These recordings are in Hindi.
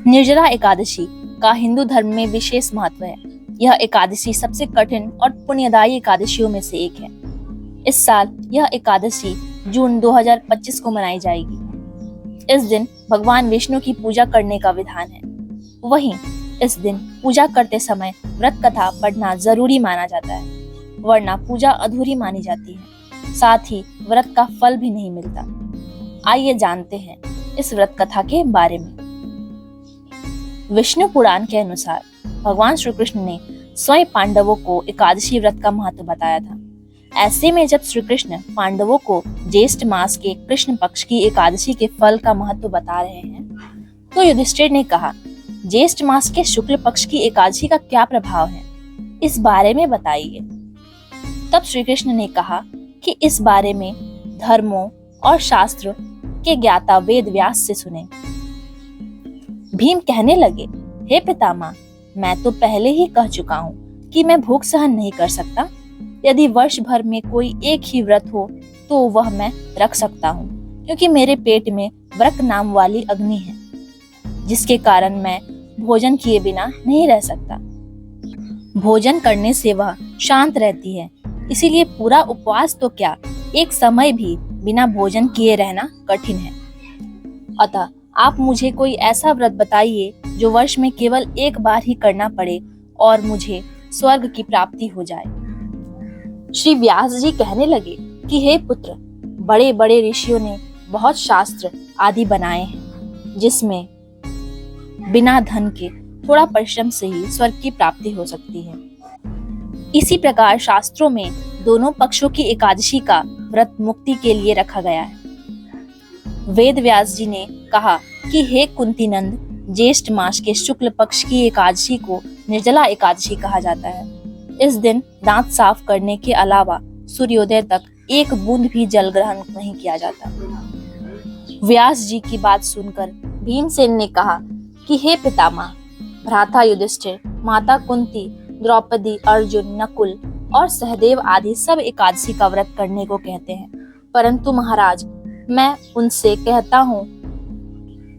निर्जला एकादशी का हिंदू धर्म में विशेष महत्व है। यह एकादशी सबसे कठिन और पुण्यदायी एकादशियों में से एक है। इस साल यह एकादशी जून 2025 को मनाई जाएगी। इस दिन भगवान विष्णु की पूजा करने का विधान है। वहीं इस दिन पूजा करते समय व्रत कथा पढ़ना जरूरी माना जाता है, वरना पूजा अधूरी मानी जाती है। साथ ही व्रत का फल भी नहीं मिलता। आइए जानते हैं इस व्रत कथा के बारे में। विष्णु पुराण के अनुसार भगवान श्री कृष्ण ने स्वयं पांडवों को एकादशी व्रत का महत्व बताया था। ऐसे में जब श्री कृष्ण पांडवों को ज्येष्ठ मास के कृष्ण पक्ष की एकादशी के फल का महत्व बता रहे हैं, तो युधिष्ठिर ने कहा, ज्येष्ठ मास के शुक्ल पक्ष की एकादशी का क्या प्रभाव है, इस बारे में बताइए। तब श्री कृष्ण ने कहा कि इस बारे में धर्मों और शास्त्र के ज्ञाता वेद व्यास से सुने। भीम कहने लगे, हे पितामह, मैं तो पहले ही कह चुका हूँ कि मैं भूख सहन नहीं कर सकता। यदि वर्ष भर में कोई एक ही व्रत हो तो वह मैं रख सकता हूँ, क्योंकि मेरे पेट में व्रत नाम वाली अग्नि है, जिसके कारण मैं भोजन किए बिना नहीं रह सकता। भोजन करने से वह शांत रहती है, इसीलिए पूरा उपवास तो क्या, एक समय भी बिना भोजन किए रहना कठिन है। अतः आप मुझे कोई ऐसा व्रत बताइए जो वर्ष में केवल एक बार ही करना पड़े और मुझे स्वर्ग की प्राप्ति हो जाए। श्री व्यास जी कहने लगे कि हे पुत्र, बड़े बड़े ऋषियों ने बहुत शास्त्र आदि बनाए हैं, जिसमें बिना धन के थोड़ा परिश्रम से ही स्वर्ग की प्राप्ति हो सकती है। इसी प्रकार शास्त्रों में दोनों पक्षों की एकादशी का व्रत मुक्ति के लिए रखा गया है। वेद व्यास जी ने कहा कि हे कुंती नंद, ज्येष्ठ मास के शुक्ल पक्ष की एकादशी को निर्जला एकादशी कहा जाता है। इस दिन दांत साफ करने के अलावा सूर्योदय तक एक बूंद भी जल ग्रहण नहीं किया जाता। व्यास जी की बात सुनकर भीमसेन ने कहा कि हे पितामह, भ्राता युधिष्ठिर, माता कुंती, द्रौपदी, अर्जुन, नकुल और सहदेव आदि सब एकादशी का व्रत करने को कहते हैं, परंतु महाराज, मैं उनसे कहता हूँ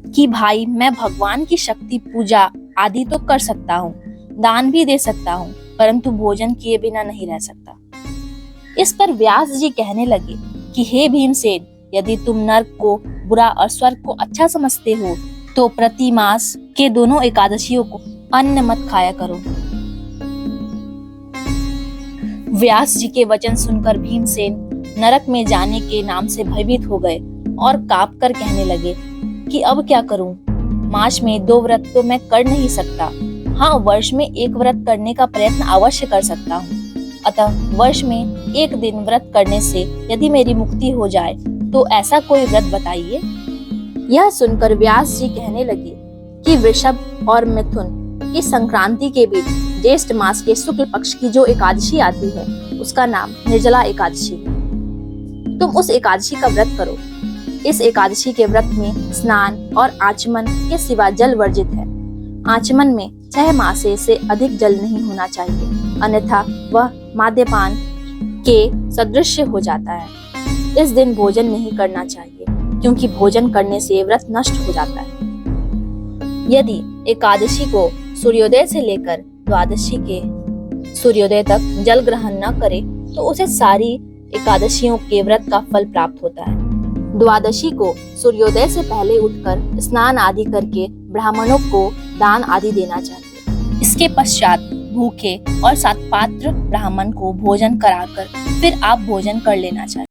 कि भाई, मैं भगवान की शक्ति पूजा आदि तो कर सकता हूँ, दान भी दे सकता हूँ, परंतु भोजन किए बिना नहीं रह सकता। इस पर व्यास जी कहने लगे कि हे भीमसेन, यदि तुम नर्क को बुरा और स्वर्ग को अच्छा समझते हो तो प्रति मास के दोनों एकादशियों को अन्न मत खाया करो। व्यास जी के वचन सुनकर भीमसेन नरक में जाने के नाम से भयभीत हो गए और कांप कर कहने लगे कि अब क्या करूं? मास में 2 व्रत तो मैं कर नहीं सकता। हाँ, वर्ष में 1 व्रत करने का प्रयत्न अवश्य कर सकता हूँ। अतः वर्ष में 1 दिन व्रत करने से यदि मेरी मुक्ति हो जाए तो ऐसा कोई व्रत बताइए। यह सुनकर व्यास जी कहने लगे कि वृषभ और मिथुन की संक्रांति के बीच ज्येष्ठ मास के शुक्ल पक्ष की जो एकादशी आती है, उसका नाम निर्जला एकादशी है। तुम उस एकादशी का व्रत करो। इस एकादशी के व्रत में स्नान और आचमन के सिवा जल वर्जित है। आचमन में 6 मासे से अधिक जल नहीं होना चाहिए, अन्यथा वह मद्यपान के सदृश हो जाता है। इस दिन भोजन नहीं करना चाहिए, क्योंकि भोजन करने से व्रत नष्ट हो जाता है। यदि एकादशी को सूर्योदय से लेकर द्वादशी के सूर्योदय तक जल ग्रहण न करे तो उसे सारी एकादशियों के व्रत का फल प्राप्त होता है। द्वादशी को सूर्योदय से पहले उठकर स्नान आदि करके ब्राह्मणों को दान आदि देना चाहिए। इसके पश्चात भूखे और 7 पात्र ब्राह्मण को भोजन कराकर फिर आप भोजन कर लेना चाहिए।